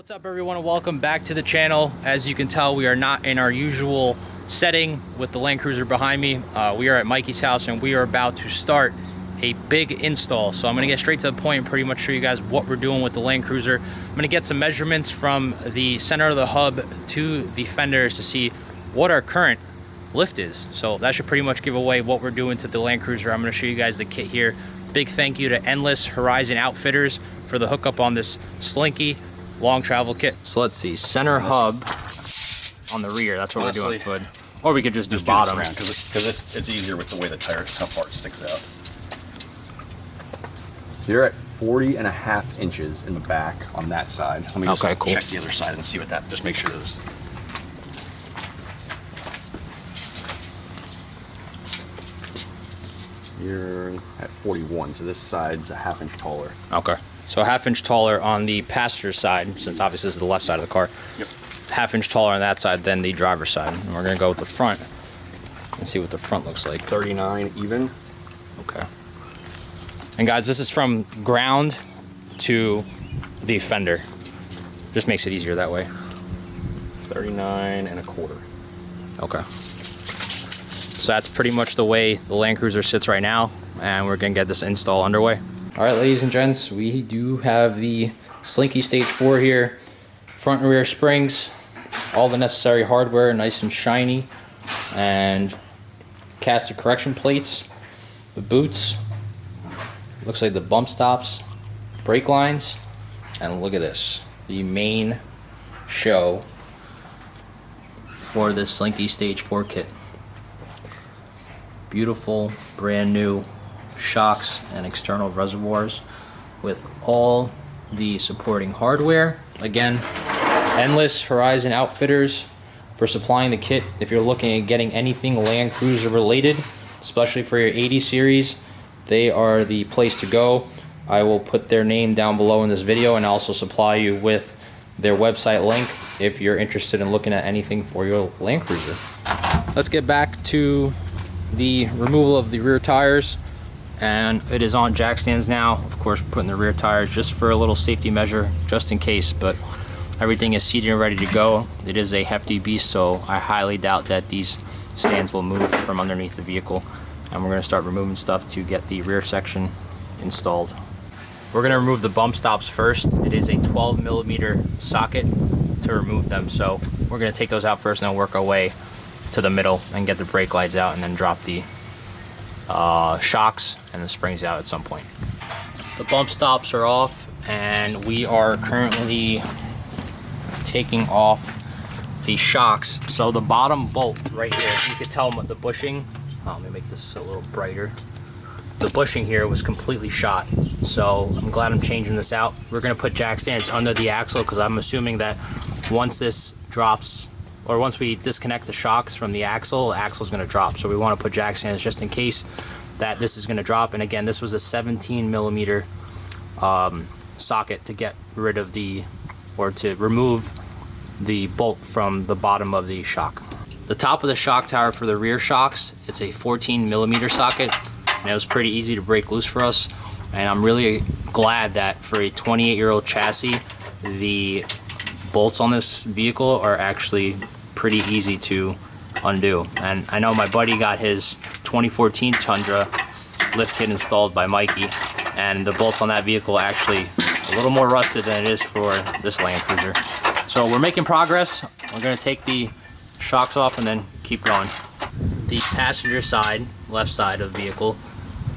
What's up everyone and welcome back to the channel. As you can tell, we are not in our usual setting with the Land Cruiser behind me. We are at Mikey's house and we are about to start a big install. So I'm going to get straight to the point and pretty much show you guys what we're doing with the Land Cruiser. I'm going to get some measurements from the center of the hub to the fenders to see what our current lift is. So that should pretty much give away what we're doing to the Land Cruiser. I'm going to show you guys the kit here. Big thank you to Endless Horizon Outfitters for the hookup on this slinky long travel kit. So let's see, center hub on the rear, that's what we're doing, Foot. Or we could just do bottom. Because it's easier with the way the tire top part sticks out. So you're at 40.5 inches in the back on that side. Let me just Okay, cool. Check the other side and see what that, just make sure there's... You're at 41, so this side's a ½ inch taller. Okay, so ½ inch taller on the passenger side, since obviously this is the left side of the car. Yep. ½ inch taller on that side than the driver's side. And we're gonna go with the front and see what the front looks like. 39 even. Okay. And guys, this is from ground to the fender. Just makes it easier that way. 39.25. Okay. So that's pretty much the way the Land Cruiser sits right now, and we're gonna get this install underway. All right, ladies and gents, we do have the Slinky Stage 4 here. Front and rear springs, all the necessary hardware, nice and shiny, and casted correction plates, the boots, looks like the bump stops, brake lines, and look at this, the main show for this Slinky Stage 4 kit. Beautiful, brand new shocks and external reservoirs with all the supporting hardware. Again, Endless Horizon Outfitters for supplying the kit. If you're looking at getting anything Land Cruiser related, especially for your 80 series, they are the place to go. I will put their name down below in this video and also supply you with their website link if you're interested in looking at anything for your Land Cruiser. Let's get back to the removal of the rear tires, and it is on jack stands now. Of course, we're putting the rear tires just for a little safety measure, just in case, but everything is seated and ready to go. It is a hefty beast, so I highly doubt that these stands will move from underneath the vehicle. And we're going to start removing stuff to get the rear section installed. We're going to remove the bump stops first. It is a 12mm socket to remove them, so we're going to take those out first and then work our way to the middle and get the brake lights out and then drop the shocks and the springs out at some point. The bump stops are off and we are currently taking off the shocks. So the bottom bolt right here, you could tell the bushing, let me make this a little brighter. The bushing here was completely shot, so I'm glad I'm changing this out. We're gonna put jack stands under the axle because I'm assuming that once this drops, or once we disconnect the shocks from the axle's going to drop. So we want to put jack stands just in case that this is going to drop. And again, this was a 17mm socket to get rid of the, or to remove the bolt from the bottom of the shock. The top of the shock tower for the rear shocks, it's a 14mm socket, and it was pretty easy to break loose for us. And I'm really glad that for a 28-year-old chassis, the bolts on this vehicle are actually pretty easy to undo. And I know my buddy got his 2014 Tundra lift kit installed by Mikey, and the bolts on that vehicle are actually a little more rusted than it is for this Land Cruiser. So we're making progress. We're going to take the shocks off and then keep going. The passenger side, left side of the vehicle,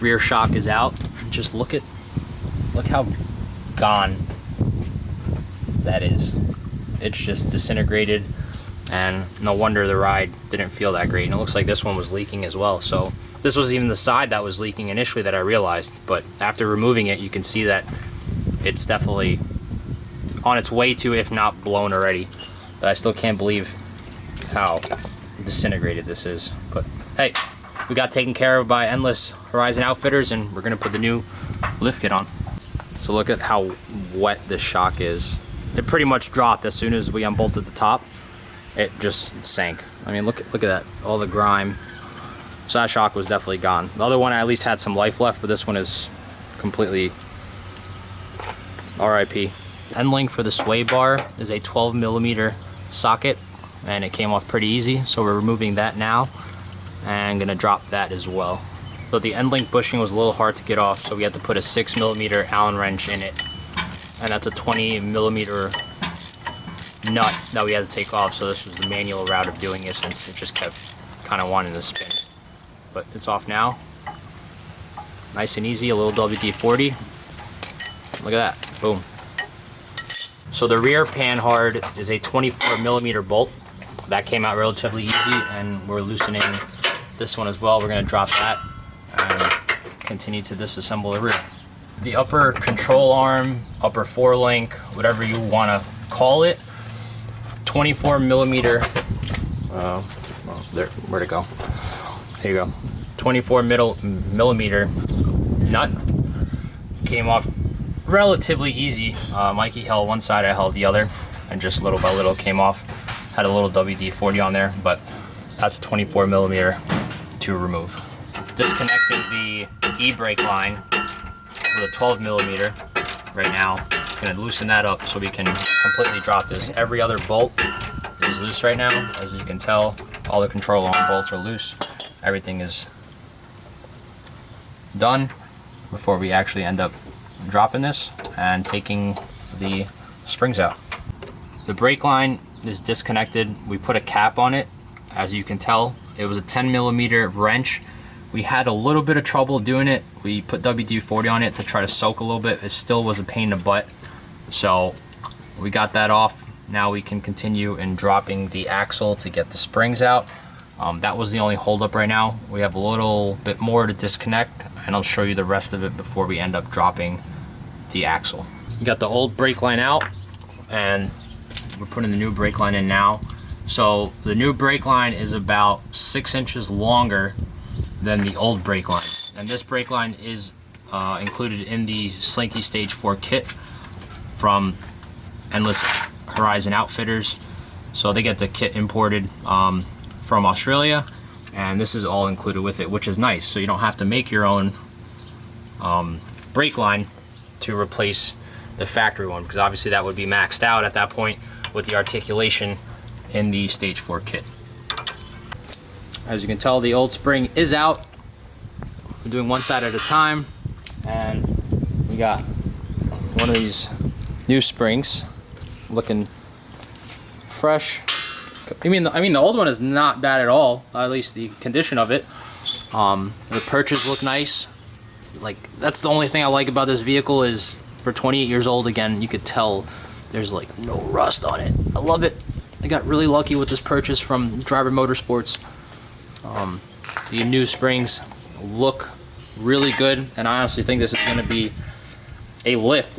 rear shock is out. Just look how gone that is. It's just disintegrated, and no wonder the ride didn't feel that great. And it looks like this one was leaking as well. So this was even the side that was leaking initially that I realized, but after removing it, you can see that it's definitely on its way to, if not blown already. But I still can't believe how disintegrated this is. But hey, we got taken care of by Endless Horizon Outfitters, and we're gonna put the new lift kit on. So look at how wet this shock is. It pretty much dropped as soon as we unbolted the top. It just sank. I mean, look at that, all the grime. So that shock was definitely gone. The other one at least had some life left, but this one is completely RIP. end link for the sway bar is a 12mm socket, and it came off pretty easy, so we're removing that now and gonna drop that as well. So the end link bushing was a little hard to get off, so we had to put a 6mm Allen wrench in it, and that's a 20mm nut that we had to take off. So this was the manual route of doing it, since it just kept kind of wanting to spin. But it's off now. Nice and easy, a little WD-40. Look at that, boom. So the rear panhard is a 24mm bolt. That came out relatively easy, and we're loosening this one as well. We're gonna drop that and continue to disassemble the rear. The upper control arm, upper forelink, whatever you wanna call it, 24mm, there, where'd it go? Here you go. 24mm nut. Came off relatively easy. Mikey held one side, I held the other, and just little by little came off. Had a little WD-40 on there, but that's a 24mm to remove. Disconnected the e-brake line with a 12mm right now. Gonna loosen that up so we can completely drop this. Every other bolt is loose right now. As you can tell, all the control arm bolts are loose. Everything is done before we actually end up dropping this and taking the springs out. The brake line is disconnected. We put a cap on it. As you can tell, it was a 10mm wrench. We had a little bit of trouble doing it. We put WD-40 on it to try to soak a little bit. It still was a pain in the butt. So we got that off. Now we can continue in dropping the axle to get the springs out. That was the only holdup right now. We have a little bit more to disconnect, and I'll show you the rest of it before we end up dropping the axle. We got the old brake line out, and we're putting the new brake line in now. So the new brake line is about 6 inches longer than the old brake line, and this brake line is included in the Slinky Stage 4 kit from Endless Horizon Outfitters. So they get the kit imported from Australia, and this is all included with it, which is nice. So you don't have to make your own brake line to replace the factory one, because obviously that would be maxed out at that point with the articulation in the Stage 4 kit. As you can tell, the old spring is out. We're doing one side at a time, and we got one of these new springs looking fresh. I mean the old one is not bad at all, at least the condition of it. The perches look nice. Like, that's the only thing I like about this vehicle, is for 28 years old, again, you could tell there's like no rust on it. I love it. I got really lucky with this purchase from Driver Motorsports. The new springs look really good, and I honestly think this is going to be a lift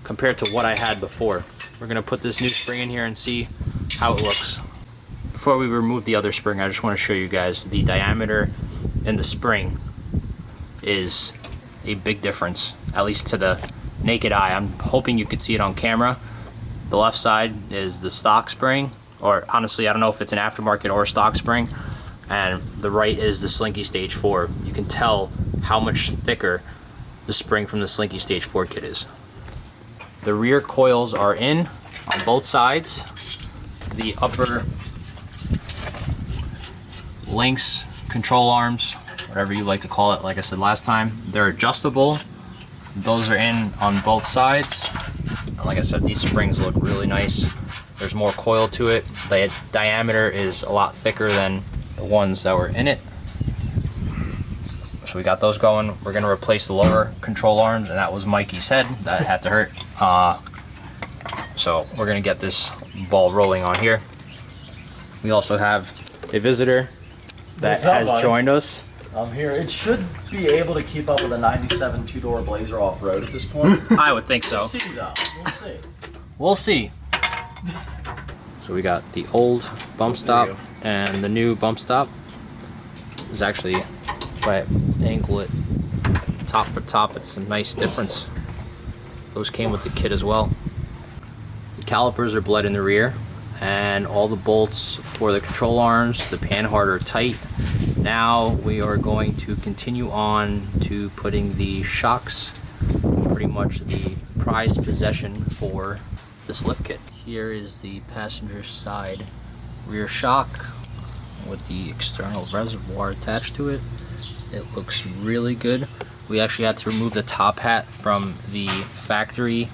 compared to what I had before. We're going to put this new spring in here and see how it looks. Before we remove the other spring, I just want to show you guys the diameter in the spring is a big difference, at least to the naked eye. I'm hoping you could see it on camera. The left side is the stock spring, or honestly I don't know if it's an aftermarket or stock spring, and the right is the Slinky Stage 4. You can tell how much thicker the spring from the Slinky Stage 4 kit is. The rear coils are in on both sides. The upper links, control arms, whatever you like to call it, like I said last time, they're adjustable. Those are in on both sides. And like I said, these springs look really nice. There's more coil to it. The diameter is a lot thicker than the ones that were in it. So we got those going. We're gonna replace the lower control arms, and that was Mikey's head. That had to hurt. So we're gonna get this ball rolling on here. We also have a visitor that has joined us. I'm here. It should be able to keep up with a 97 two-door Blazer off-road at this point. I would think so. We'll see, though. We'll see. We'll see. So we got the old bump stop and the new bump stop. There's actually, if I angle it top for top, it's a nice difference. Those came with the kit as well. The calipers are bled in the rear, and all the bolts for the control arms, the panhard, are tight. Now we are going to continue on to putting the shocks, pretty much the prized possession for this lift kit. Here is the passenger side rear shock with the external reservoir attached to it. It looks really good. We actually had to remove the top hat from the factory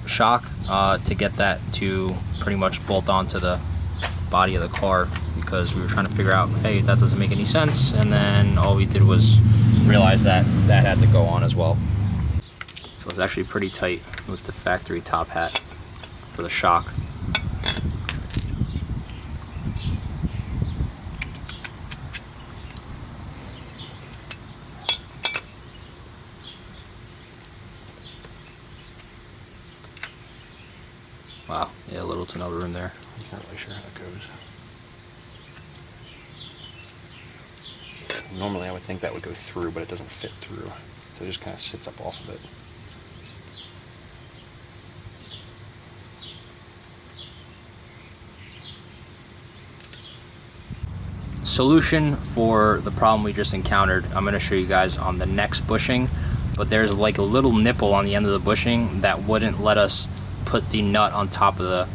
shock to get that to pretty much bolt onto the body of the car, because we were trying to figure out, hey, that doesn't make any sense, and then all we did was realize that that had to go on as well. So it's actually pretty tight with the factory top hat for the shock. Wow, yeah, little to no room there. I'm not really sure how that goes. Normally I would think that would go through, but it doesn't fit through. So it just kind of sits up off of it. Solution for the problem we just encountered, I'm going to show you guys on the next bushing, but there's like a little nipple on the end of the bushing that wouldn't let us put the nut on top of the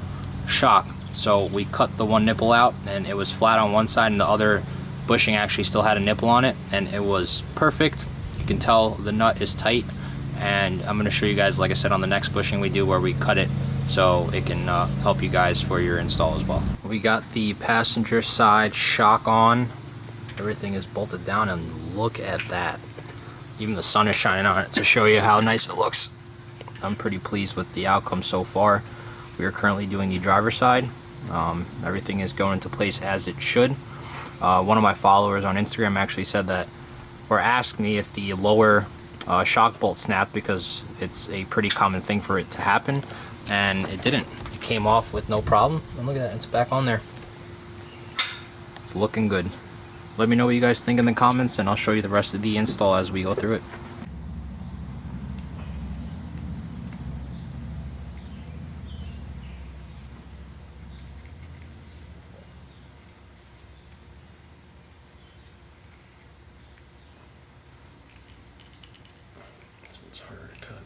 shock. So we cut the one nipple out and it was flat on one side, and the other bushing actually still had a nipple on it, and it was perfect. You can tell the nut is tight, and I'm going to show you guys, like I said, on the next bushing we do where we cut it, so it can help you guys for your install as well. We got the passenger side shock on. Everything is bolted down, and look at that. Even the sun is shining on it to show you how nice it looks. I'm pretty pleased with the outcome so far. We are currently doing the driver's side. Everything is going into place as it should. One of my followers on Instagram actually said that, or asked me if the lower shock bolt snapped, because it's a pretty common thing for it to happen, and it didn't. It came off with no problem, and look at that, it's back on there. It's looking good. Let me know what you guys think in the comments, and I'll show you the rest of the install as we go through it. This one's harder to cut.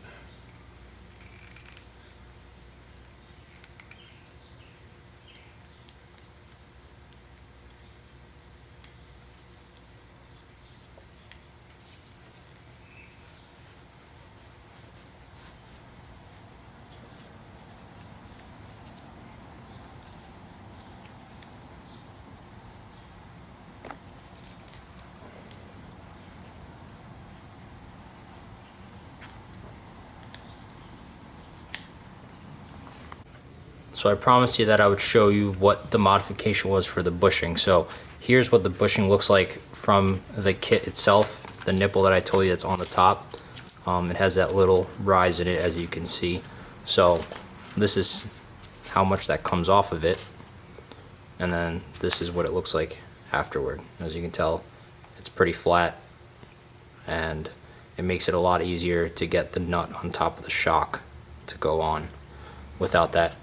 So I promised you that I would show you what the modification was for the bushing. So here's what the bushing looks like from the kit itself. The nipple that I told you that's on the top, it has that little rise in it, as you can see. So this is how much that comes off of it, and then this is what it looks like afterward. As you can tell, it's pretty flat, and it makes it a lot easier to get the nut on top of the shock to go on without that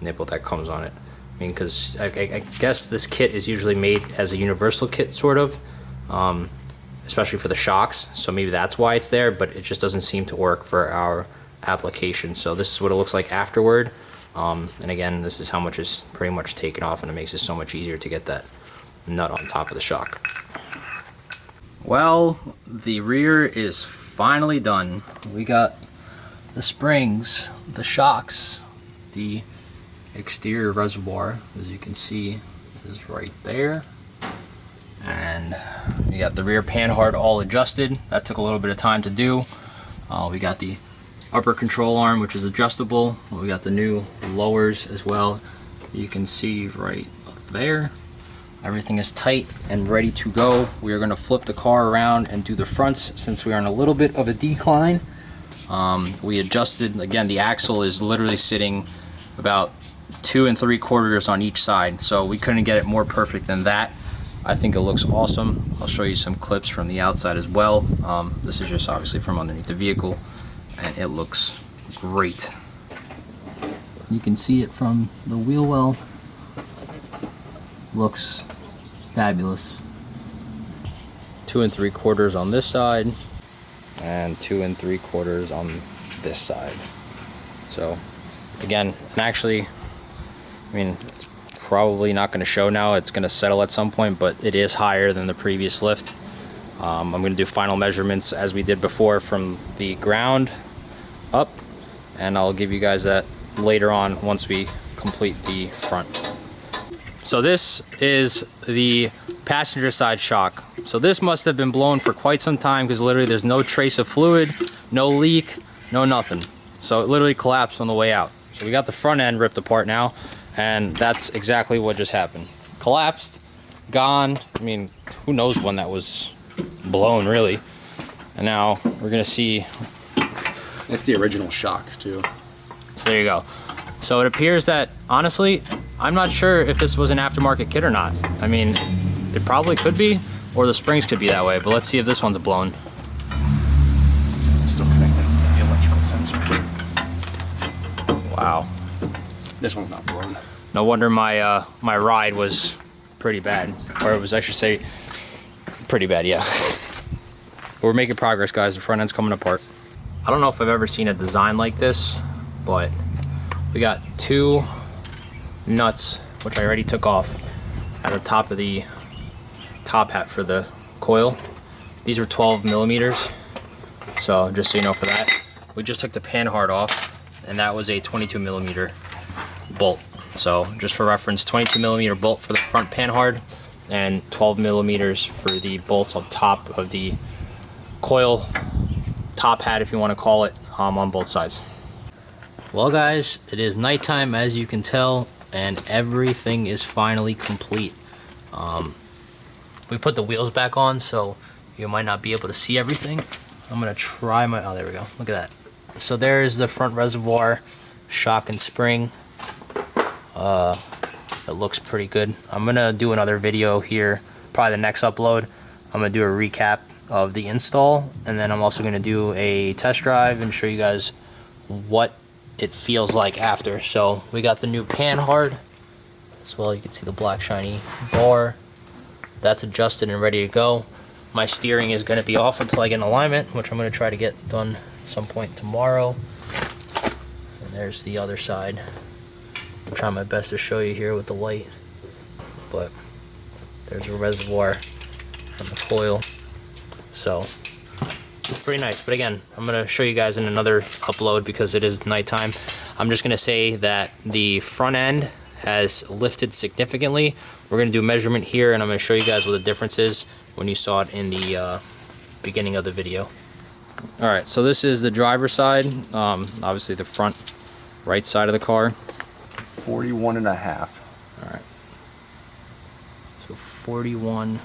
nipple that comes on it. I mean, because I guess this kit is usually made as a universal kit, sort of, especially for the shocks, so maybe that's why it's there, but it just doesn't seem to work for our application. So this is what it looks like afterward, and again, this is how much is pretty much taken off, and it makes it so much easier to get that nut on top of the shock. Well, the rear is finally done. We got the springs, the shocks, the exterior reservoir, as you can see, is right there, and we got the rear panhard all adjusted. That took a little bit of time to do. We got the upper control arm, which is adjustable. We got the new lowers as well. You can see right up there. Everything is tight and ready to go. We are going to flip the car around and do the fronts, since we are on a little bit of a decline. We adjusted, again, the axle is literally sitting about 2 3/4 on each side, so we couldn't get it more perfect than that. I think it looks awesome. I'll show you some clips from the outside as well. This is just obviously from underneath the vehicle, and it looks great. You can see it from the wheel well. Looks fabulous. 2 3/4 on this side, and 2 3/4 on this side. So again, and actually, I mean, it's probably not going to show now. It's going to settle at some point, but it is higher than the previous lift. I'm going to do final measurements as we did before from the ground up, and I'll give you guys that later on once we complete the front. So this is the passenger side shock. So this must have been blown for quite some time, because literally there's no trace of fluid, no leak, no nothing. So it literally collapsed on the way out. So we got the front end ripped apart now, and that's exactly what just happened. Collapsed, gone. I mean, who knows when that was blown, really. And now we're gonna see. It's the original shocks too. So there you go. So it appears that, honestly, I'm not sure if this was an aftermarket kit or not. I mean, it probably could be, or the springs could be that way, but let's see if this one's blown. Still connected to the electrical sensor. Wow. This one's not blown. No wonder my my ride was pretty bad, or it was, I should say, pretty bad, yeah. We're making progress, guys. The front end's coming apart. I don't know if I've ever seen a design like this, but we got two nuts, which I already took off, at the top of the top hat for the coil. These are 12 millimeters, so just so you know for that. We just took the panhard off, and that was a 22 millimeter bolt. So just for reference, 22 millimeter bolt for the front panhard, and 12 millimeters for the bolts on top of the coil top hat, if you want to call it, on both sides. Well guys, it is nighttime, as you can tell, and everything is finally complete. We put the wheels back on, so you might not be able to see everything. I'm gonna try my, oh, there we go, look at that. So there's the front reservoir, shock and spring. It looks pretty good. I'm gonna do another video here, probably the next upload. I'm gonna do a recap of the install, and then I'm also gonna do a test drive and show you guys what it feels like after. So we got the new panhard as well. You can see the black shiny bar. That's adjusted and ready to go. My steering is gonna be off until I get in alignment, which I'm gonna try to get done at some point tomorrow. And there's the other side. I'm trying my best to show you here with the light, but there's a reservoir on the coil. So it's pretty nice. But again, I'm gonna show you guys in another upload because it is nighttime. I'm just gonna say that the front end has lifted significantly. We're gonna do a measurement here, and I'm gonna show you guys what the difference is when you saw it in the beginning of the video. All right, so this is the driver's side, obviously the front right side of the car. 41 and a half. All right. So 41,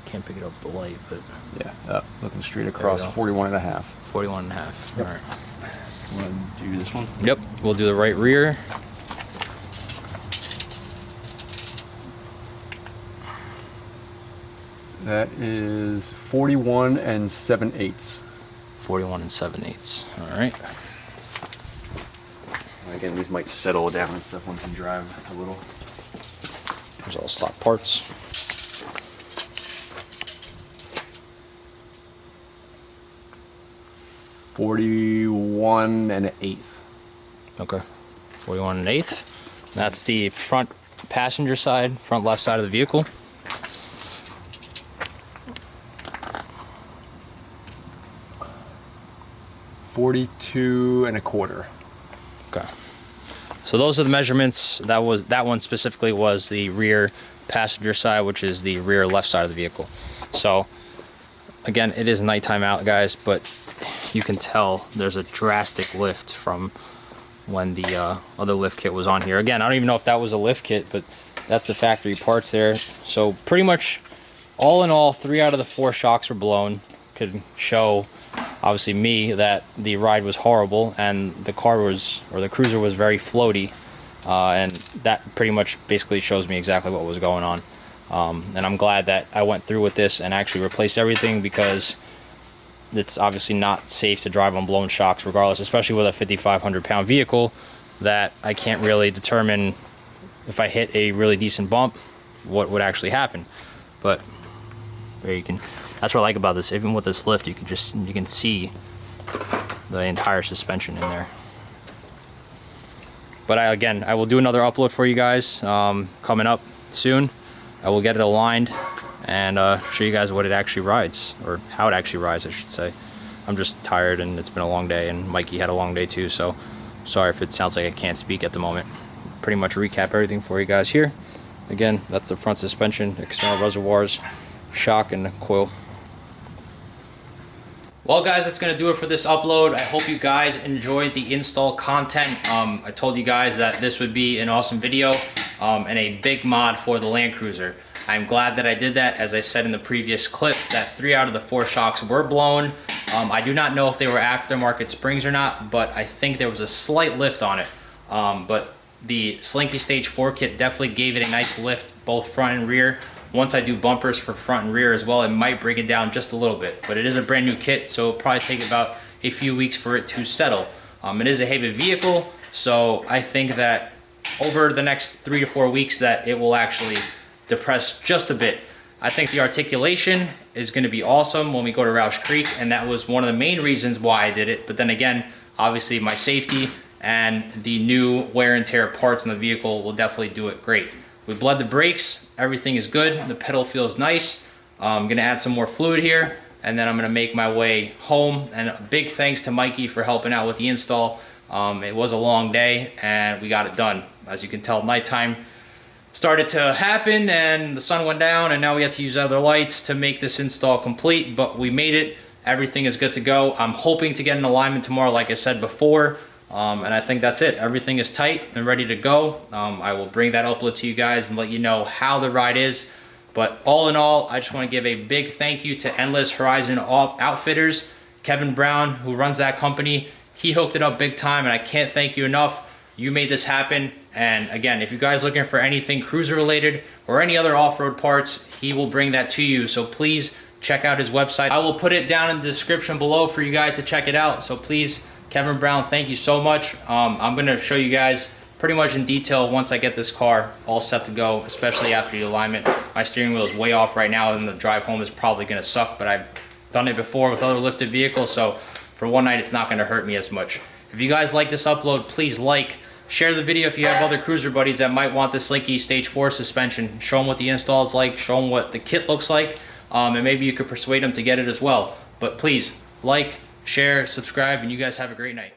can't pick it up with the light, but Yeah, looking straight across, 41 and a half. 41 and a half. Yep. All right. Want to do this one? Yep, we'll do the right rear. That is 41 and 7/8. 41 and 7/8. All right. Again, these might settle down and stuff once you drive a little. There's all stock parts. $41 and an eighth. Okay. 41 and 1/8. That's the front passenger side, front left side of the vehicle. $42 and a quarter. Okay. So those are the measurements. That one specifically was the rear passenger side, which is the rear left side of the vehicle. So again, it is nighttime out, guys, but you can tell there's a drastic lift from when the other lift kit was on here. Again, I don't even know if that was a lift kit, but that's the factory parts there. So pretty much all in all, 3 out of the 4 shocks were blown. Could show obviously me that the ride was horrible, and the car was, or the cruiser was, very floaty, and that pretty much basically shows me exactly what was going on. And I'm glad that I went through with this and actually replaced everything, because it's obviously not safe to drive on blown shocks regardless, especially with a 5,500 pound vehicle that I can't really determine if I hit a really decent bump what would actually happen. But there you can, that's what I like about this. Even with this lift, you can see the entire suspension in there. But again, I will do another upload for you guys coming up soon. I will get it aligned and show you guys what it actually rides, or how it actually rides, I should say. I'm just tired and it's been a long day, and Mikey had a long day too, so sorry if it sounds like I can't speak at the moment. Pretty much recap everything for you guys here. Again, that's the front suspension, external reservoirs, shock, and coil. Well guys, that's going to do it for this upload. I hope you guys enjoyed the install content. I told you guys that this would be an awesome video and a big mod for the Land Cruiser. I'm glad that I did that. As I said in the previous clip, that 3 out of the 4 shocks were blown. I do not know if they were aftermarket springs or not, but I think there was a slight lift on it. But the Slinky Stage 4 kit definitely gave it a nice lift, both front and rear. Once I do bumpers for front and rear as well, it might bring it down just a little bit, but it is a brand new kit, so it'll probably take about a few weeks for it to settle. It is a heavy vehicle, so I think that over the next 3 to 4 weeks that it will actually depress just a bit. I think the articulation is going to be awesome when we go to Roush Creek, and that was one of the main reasons why I did it. But then again, obviously my safety and the new wear and tear parts in the vehicle will definitely do it great. We bled the brakes, everything is good, the pedal feels nice. I'm gonna add some more fluid here, and then I'm gonna make my way home. And a big thanks to Mikey for helping out with the install. It was a long day and we got it done. As you can tell, nighttime started to happen and the sun went down, and now we had to use other lights to make this install complete, but we made it. Everything is good to go. I'm hoping to get an alignment tomorrow, like I said before. And I think that's it. Everything is tight and ready to go. I will bring that upload to you guys and let you know how the ride is. But all in all, I just want to give a big thank you to Endless Horizon Outfitters, Kevin Brown, who runs that company. He hooked it up big time, and I can't thank you enough. You made this happen. And again, if you guys are looking for anything cruiser related or any other off-road parts, he will bring that to you. So please check out his website. I will put it down in the description below for you guys to check it out. So please, Kevin Brown, thank you so much. I'm going to show you guys pretty much in detail once I get this car all set to go, especially after the alignment. My steering wheel is way off right now, and the drive home is probably going to suck, but I've done it before with other lifted vehicles, so for one night it's not going to hurt me as much. If you guys like this upload, please like, share the video if you have other cruiser buddies that might want the Slinky Stage 4 suspension. Show them what the install is like, show them what the kit looks like, and maybe you could persuade them to get it as well. But please, like, share, subscribe, and you guys have a great night.